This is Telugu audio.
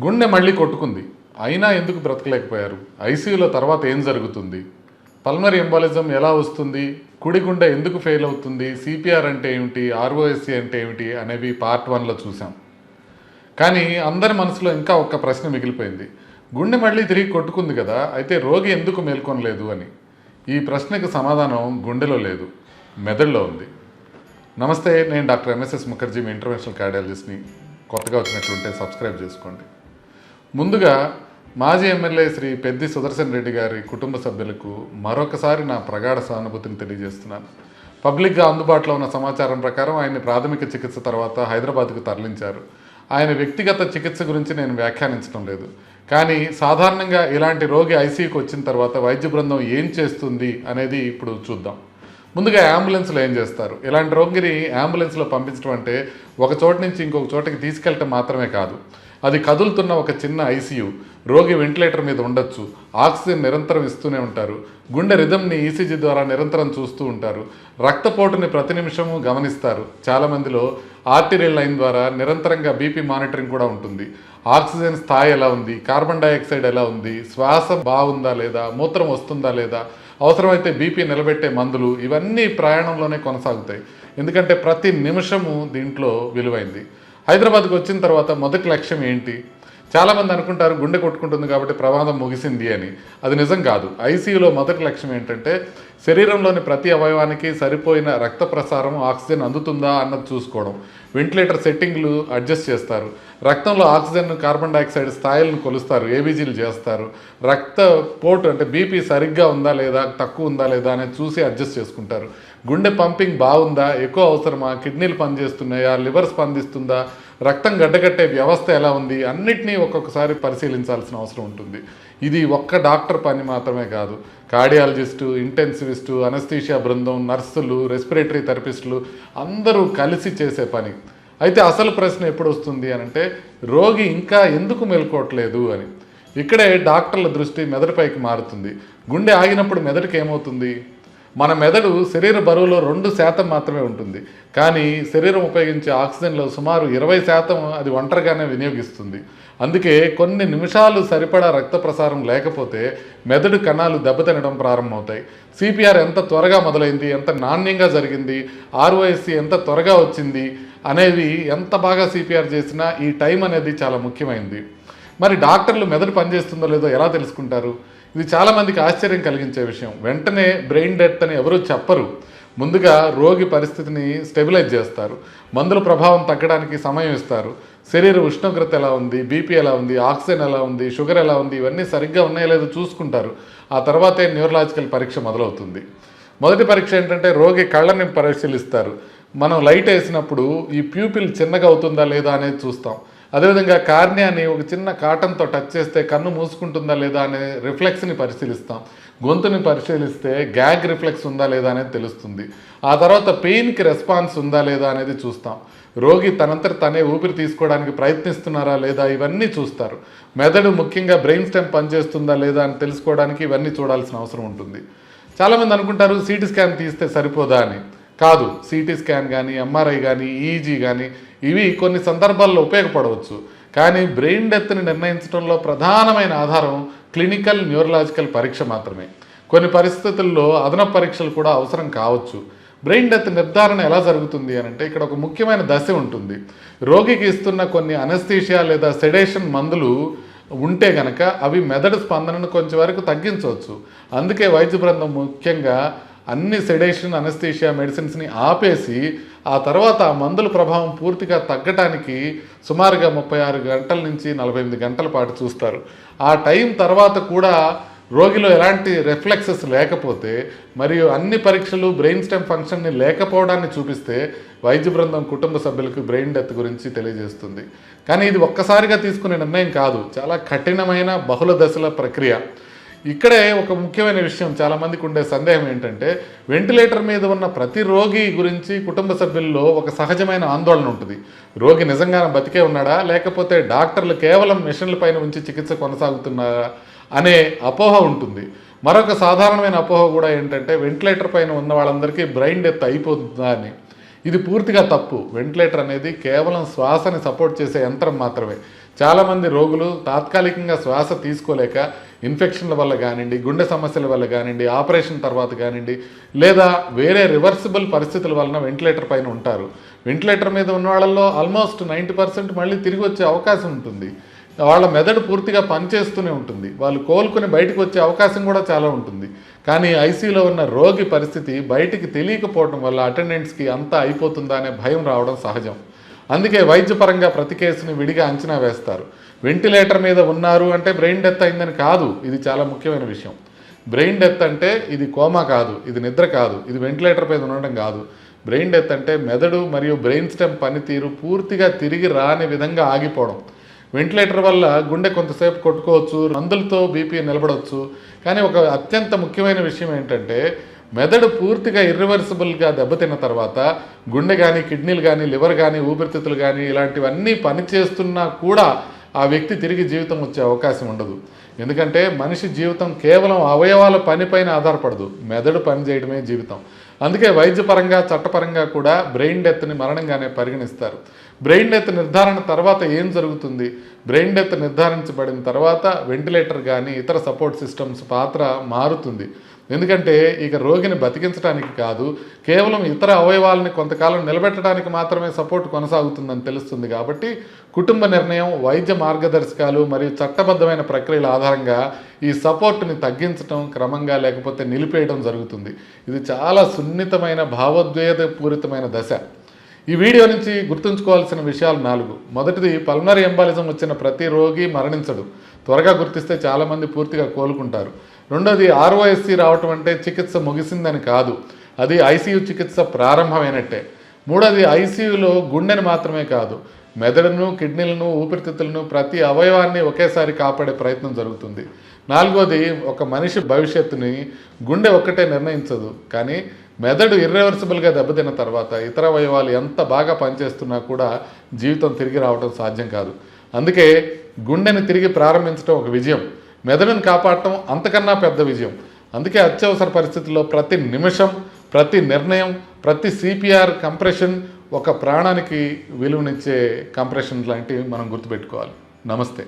గుండె మళ్ళీ కొట్టుకుంది, అయినా ఎందుకు బ్రతకలేకపోయారు? ఐసీయూలో తర్వాత ఏం జరుగుతుంది? పల్మరీ ఎంబాలిజం ఎలా వస్తుంది? కుడి గుండె ఎందుకు ఫెయిల్ అవుతుంది? సిపిఆర్ అంటే ఏమిటి, ఆర్ఓఎస్సి అంటే ఏమిటి అనేవి పార్ట్ 1లో చూసాం. కానీ అందరి మనసులో ఇంకా ఒక్క ప్రశ్న మిగిలిపోయింది. గుండె మళ్ళీ తిరిగి కొట్టుకుంది కదా, అయితే రోగి ఎందుకు మేల్కొనలేదు అని. ఈ ప్రశ్నకు సమాధానం గుండెలో లేదు, మెదడులో ఉంది. నమస్తే, నేను డాక్టర్ ఎంఎస్ఎస్ ముఖర్జీ, మీ ఇంటర్వెన్షనల్ కార్డియాలజిస్ట్ని. కొత్తగా వచ్చినట్లుంటే సబ్స్క్రైబ్ చేసుకోండి. ముందుగా మాజీ ఎమ్మెల్యే శ్రీ పెద్ది సుదర్శన్ రెడ్డి గారి కుటుంబ సభ్యులకు మరొకసారి నా ప్రగాఢ సానుభూతిని తెలియజేస్తున్నాను. పబ్లిక్గా అందుబాటులో ఉన్న సమాచారం ప్రకారం ఆయన్ని ప్రాథమిక చికిత్స తర్వాత హైదరాబాద్కు తరలించారు. ఆయన వ్యక్తిగత చికిత్స గురించి నేను వ్యాఖ్యానించడం లేదు, కానీ సాధారణంగా ఇలాంటి రోగి ఐసీయూకి వచ్చిన తర్వాత వైద్య బృందం ఏం చేస్తుంది అనేది ఇప్పుడు చూద్దాం. ముందుగా అంబులెన్స్లో ఏం చేస్తారు? ఇలాంటి రోగిని అంబులెన్స్లో పంపించడం అంటే ఒక చోటు నుంచి ఇంకొక చోటకి తీసుకెళ్ళటం మాత్రమే కాదు, అది కదులుతున్న ఒక చిన్న ఐసీయూ. రోగి వెంటిలేటర్ మీద ఉండొచ్చు, ఆక్సిజన్ నిరంతరం ఇస్తూనే ఉంటారు, గుండె రిథమ్ని ఈసీజీ ద్వారా నిరంతరం చూస్తూ ఉంటారు, రక్తపోటుని ప్రతి నిమిషము గమనిస్తారు. చాలామందిలో ఆర్టీరియల్ లైన్ ద్వారా నిరంతరంగా బీపీ మానిటరింగ్ కూడా ఉంటుంది. ఆక్సిజన్ స్థాయి ఎలా ఉంది, కార్బన్ డైఆక్సైడ్ ఎలా ఉంది, శ్వాస బాగుందా లేదా, మూత్రం వస్తుందా లేదా, అవసరమైతే బీపీ నిలబెట్టే మందులు, ఇవన్నీ ప్రయాణంలోనే కొనసాగుతాయి. ఎందుకంటే ప్రతి నిమిషము దీంట్లో విలువైంది. హైదరాబాద్కి వచ్చిన తర్వాత మొదటి లక్ష్యం ఏంటి? చాలామంది అనుకుంటారు గుండె కొట్టుకుంటుంది కాబట్టి ప్రమాదం ముగిసింది అని. అది నిజం కాదు. ఐసీయూలో మొదటి లక్ష్యం ఏంటంటే శరీరంలోని ప్రతి అవయవానికి సరిపోయిన రక్త ప్రసారం, ఆక్సిజన్ అందుతుందా అన్నది చూసుకోవడం. వెంటిలేటర్ సెట్టింగ్లు అడ్జస్ట్ చేస్తారు, రక్తంలో ఆక్సిజన్, కార్బన్ డైఆక్సైడ్ స్థాయిలను కొలుస్తారు, ఏబీజీలు చేస్తారు, రక్త పోటు అంటే బీపీ సరిగ్గా ఉందా లేదా, తక్కువ ఉందా లేదా అనేది చూసి అడ్జస్ట్ చేసుకుంటారు. గుండె పంపింగ్ బాగుందా, ఎక్కువ అవసరమా, కిడ్నీలు పనిచేస్తున్నాయా, లివర్ స్పందిస్తుందా, రక్తం గడ్డగట్టే వ్యవస్థ ఎలా ఉంది, అన్నిటినీ ఒక్కొక్కసారి పరిశీలించాల్సిన అవసరం ఉంటుంది. ఇది ఒక్క డాక్టర్ పని మాత్రమే కాదు. కార్డియాలజిస్టు, ఇంటెన్సివిస్టు, అనస్థీషియా బృందం, నర్సులు, రెస్పిరేటరీ థెరపిస్టులు అందరూ కలిసి చేసే పని. అయితే అసలు ప్రశ్న ఎప్పుడు వస్తుంది అనంటే, రోగి ఇంకా ఎందుకు మేల్కోవట్లేదు అని. ఇక్కడే డాక్టర్ల దృష్టి మెదడుపైకి మారుతుంది. గుండె ఆగినప్పుడు మెదడుకి ఏమవుతుంది? మన మెదడు శరీర బరువులో 2% మాత్రమే ఉంటుంది, కానీ శరీరం ఉపయోగించే ఆక్సిజన్లో సుమారు 20% అది ఒంటరిగానే వినియోగిస్తుంది. అందుకే కొన్ని నిమిషాలు సరిపడా రక్త ప్రసారం లేకపోతే మెదడు కణాలు దెబ్బతినడం ప్రారంభమవుతాయి. సిపిఆర్ ఎంత త్వరగా మొదలైంది, ఎంత నాణ్యంగా జరిగింది, ఆర్ఓఎస్సి ఎంత త్వరగా వచ్చింది అనేవి, ఎంత బాగా సిపిఆర్ చేసినా ఈ టైం అనేది చాలా ముఖ్యమైనది. మరి డాక్టర్లు మెదడు పనిచేస్తుందో లేదో ఎలా తెలుసుకుంటారు? ఇది చాలామందికి ఆశ్చర్యం కలిగించే విషయం. వెంటనే బ్రెయిన్ డెత్ అని ఎవరూ చెప్పరు. ముందుగా రోగి పరిస్థితిని స్టెబిలైజ్ చేస్తారు, మందుల ప్రభావం తగ్గడానికి సమయం ఇస్తారు, శరీర ఉష్ణోగ్రత ఎలా ఉంది, బీపీ ఎలా ఉంది, ఆక్సిజన్ ఎలా ఉంది, షుగర్ ఎలా ఉంది, ఇవన్నీ సరిగ్గా ఉన్నాయో లేదో చూసుకుంటారు. ఆ తర్వాతే న్యూరలాజికల్ పరీక్ష మొదలవుతుంది. మొదటి పరీక్ష ఏంటంటే రోగి కళ్ళని పరిశీలిస్తారు. మనం లైట్ వేసినప్పుడు ఈ ప్యూపిల్ చిన్నగా అవుతుందా లేదా అనేది చూస్తాం. అదేవిధంగా కార్నియాని ఒక చిన్న కాటన్తో టచ్ చేస్తే కన్ను మూసుకుంటుందా లేదా అనే రిఫ్లెక్స్ని పరిశీలిస్తాం. గొంతుని పరిశీలిస్తే గ్యాగ్ రిఫ్లెక్స్ ఉందా లేదా అనేది తెలుస్తుంది. ఆ తర్వాత పెయిన్కి రెస్పాన్స్ ఉందా లేదా అనేది చూస్తాం. రోగి తనంతట తనే ఊపిరి తీసుకోవడానికి ప్రయత్నిస్తున్నారా లేదా, ఇవన్నీ చూస్తారు. మెదడు, ముఖ్యంగా బ్రెయిన్ స్టెమ్ పనిచేస్తుందా లేదా అని తెలుసుకోవడానికి ఇవన్నీ చూడాల్సిన అవసరం ఉంటుంది. చాలామంది అనుకుంటారు సిటీ స్కాన్ తీస్తే సరిపోదా అని. కాదు, సిటీ స్కాన్ కానీ, ఎంఆర్ఐ కానీ, ఈఈజీ కానీ ఇవి కొన్ని సందర్భాల్లో ఉపయోగపడవచ్చు, కానీ బ్రెయిన్ డెత్ని నిర్ణయించడంలో ప్రధానమైన ఆధారం క్లినికల్ న్యూరలాజికల్ పరీక్ష మాత్రమే. కొన్ని పరిస్థితుల్లో అదనపు పరీక్షలు కూడా అవసరం కావచ్చు. బ్రెయిన్ డెత్ నిర్ధారణ ఎలా జరుగుతుంది అని అంటే, ఇక్కడ ఒక ముఖ్యమైన దశ ఉంటుంది. రోగికి ఇస్తున్న కొన్ని అనస్థీషియా లేదా సెడేషన్ మందులు ఉంటే గనక అవి మెదడు స్పందనను కొంచెం వరకు తగ్గించవచ్చు. అందుకే వైద్య బృందం ముఖ్యంగా అన్ని సెడేషన్, అనస్థీషియా మెడిసిన్స్ని ఆపేసి ఆ తర్వాత ఆ మందుల ప్రభావం పూర్తిగా తగ్గటానికి సుమారుగా 36 గంటల నుంచి 48 గంటల పాటు చూస్తారు. ఆ టైం తర్వాత కూడా రోగిలో ఎలాంటి రిఫ్లెక్సెస్ లేకపోతే, మరియు అన్ని పరీక్షలు బ్రెయిన్ స్టెమ్ ఫంక్షన్ని లేకపోవడాన్ని చూపిస్తే వైద్య బృందం కుటుంబ సభ్యులకు బ్రెయిన్ డెత్ గురించి తెలియజేస్తుంది. కానీ ఇది ఒక్కసారిగా తీసుకునే నిర్ణయం కాదు, చాలా కఠినమైన బహుళ దశల ప్రక్రియ. ఇక్కడే ఒక ముఖ్యమైన విషయం, చాలామందికి ఉండే సందేహం ఏంటంటే, వెంటిలేటర్ మీద ఉన్న ప్రతి రోగి గురించి కుటుంబ సభ్యుల్లో ఒక సహజమైన ఆందోళన ఉంటుంది. రోగి నిజంగానే బతికే ఉన్నాడా, లేకపోతే డాక్టర్లు కేవలం మిషన్ల పైన ఉంచి చికిత్స కొనసాగుతున్నారా అనే అపోహ ఉంటుంది. మరొక సాధారణమైన అపోహ కూడా ఏంటంటే, వెంటిలేటర్ పైన ఉన్న వాళ్ళందరికీ బ్రెయిన్ డెత్ అయిపోతుందా అని. ఇది పూర్తిగా తప్పు. వెంటిలేటర్ అనేది కేవలం శ్వాసని సపోర్ట్ చేసే యంత్రం మాత్రమే. చాలామంది రోగులు తాత్కాలికంగా శ్వాస తీసుకోలేక ఇన్ఫెక్షన్ల వల్ల కానివ్వండి, గుండె సమస్యల వల్ల కానివ్వండి, ఆపరేషన్ తర్వాత కానివ్వండి, లేదా వేరే రివర్సిబుల్ పరిస్థితుల వలన వెంటిలేటర్ పైన ఉంటారు. వెంటిలేటర్ మీద ఉన్న వాళ్ళల్లో ఆల్మోస్ట్ 90% మళ్ళీ తిరిగి వచ్చే అవకాశం ఉంటుంది. వాళ్ళ మెదడు పూర్తిగా పనిచేస్తూనే ఉంటుంది. వాళ్ళు కోలుకుని బయటకు వచ్చే అవకాశం కూడా చాలా ఉంటుంది. కానీ ఐసీయూలో ఉన్న రోగి పరిస్థితి బయటికి తెలియకపోవడం వల్ల అటెండెంట్స్కి అంతా అయిపోతుందా అనే భయం రావడం సహజం. అందుకే వైద్యపరంగా ప్రతి కేసుని విడిగా అంచనా వేస్తారు. వెంటిలేటర్ మీద ఉన్నారు అంటే బ్రెయిన్ డెత్ అయిందని కాదు. ఇది చాలా ముఖ్యమైన విషయం. బ్రెయిన్ డెత్ అంటే ఇది కోమా కాదు, ఇది నిద్ర కాదు, ఇది వెంటిలేటర్ మీద ఉండడం కాదు. బ్రెయిన్ డెత్ అంటే మెదడు మరియు బ్రెయిన్ స్టెమ్ పనితీరు పూర్తిగా తిరిగి రాని విధంగా ఆగిపోవడం. వెంటిలేటర్ వల్ల గుండె కొంతసేపు కొట్టుకోవచ్చు, మందులతో బీపీ నిలబడవచ్చు. కానీ ఒక అత్యంత ముఖ్యమైన విషయం ఏంటంటే మెదడు పూర్తిగా ఇర్రివర్సిబుల్గా దెబ్బతిన్న తర్వాత గుండె కానీ, కిడ్నీలు కానీ, లివర్ కానీ, ఊపిరితిత్తులు కానీ ఇలాంటివన్నీ పనిచేస్తున్నా కూడా ఆ వ్యక్తి తిరిగి జీవితం వచ్చే అవకాశం ఉండదు. ఎందుకంటే మనిషి జీవితం కేవలం అవయవాల పనిపైన ఆధారపడదు, మెదడు పనిచేయడమే జీవితం. అందుకే వైద్యపరంగా, చట్టపరంగా కూడా బ్రెయిన్ డెత్ని మరణంగానే పరిగణిస్తారు. బ్రెయిన్ డెత్ నిర్ధారణ తర్వాత ఏం జరుగుతుంది? బ్రెయిన్ డెత్ నిర్ధారించబడిన తర్వాత వెంటిలేటర్ కానీ ఇతర సపోర్ట్ సిస్టమ్స్ పాత్ర మారుతుంది. ఎందుకంటే ఇక రోగిని బతికించడానికి కాదు, కేవలం ఇతర అవయవాలని కొంతకాలం నిలబెట్టడానికి మాత్రమే సపోర్ట్ కొనసాగుతుందని తెలుస్తుంది. కాబట్టి కుటుంబ నిర్ణయం, వైద్య మార్గదర్శకాలు మరియు చట్టబద్ధమైన ప్రక్రియల ఆధారంగా ఈ సపోర్ట్ని తగ్గించడం క్రమంగా లేకపోతే నిలిపేయడం జరుగుతుంది. ఇది చాలా సున్నితమైన భావోద్వేగపూరితమైన దశ. ఈ వీడియో నుంచి గుర్తుంచుకోవాల్సిన విషయాలు 4. మొదటిది, పల్మనరీ ఎంబాలిజం వచ్చిన ప్రతి రోగి మరణించడు. త్వరగా గుర్తిస్తే చాలామంది పూర్తిగా కోలుకుంటారు. రెండోది, ఆర్ఓఎస్సి రావటం అంటే చికిత్స ముగిసిందని కాదు, అది ఐసీయూ చికిత్స ప్రారంభమైనట్టే. మూడోది, ఐసీయూలో గుండెని మాత్రమే కాదు, మెదడును, కిడ్నీలను, ఊపిరితిత్తులను, ప్రతి అవయవాన్ని ఒకేసారి కాపాడే ప్రయత్నం జరుగుతుంది. నాలుగోది, ఒక మనిషి భవిష్యత్తుని గుండె ఒక్కటే నిర్ణయించదు, కానీ మెదడు ఇర్రివర్సిబుల్గా దెబ్బతిన్న తర్వాత ఇతర అవయవాలు ఎంత బాగా పనిచేస్తున్నా కూడా జీవితం తిరిగి రావడం సాధ్యం కాదు. అందుకే గుండెని తిరిగి ప్రారంభించడం ఒక విజయం, మెదడును కాపాడటం అంతకన్నా పెద్ద విజయం. అందుకే అత్యవసర పరిస్థితుల్లో ప్రతి నిమిషం, ప్రతి నిర్ణయం, ప్రతి సిపిఆర్ కంప్రెషన్ ఒక ప్రాణానికి విలువనిచ్చే కంప్రెషన్ లాంటివి మనం గుర్తుపెట్టుకోవాలి. నమస్తే.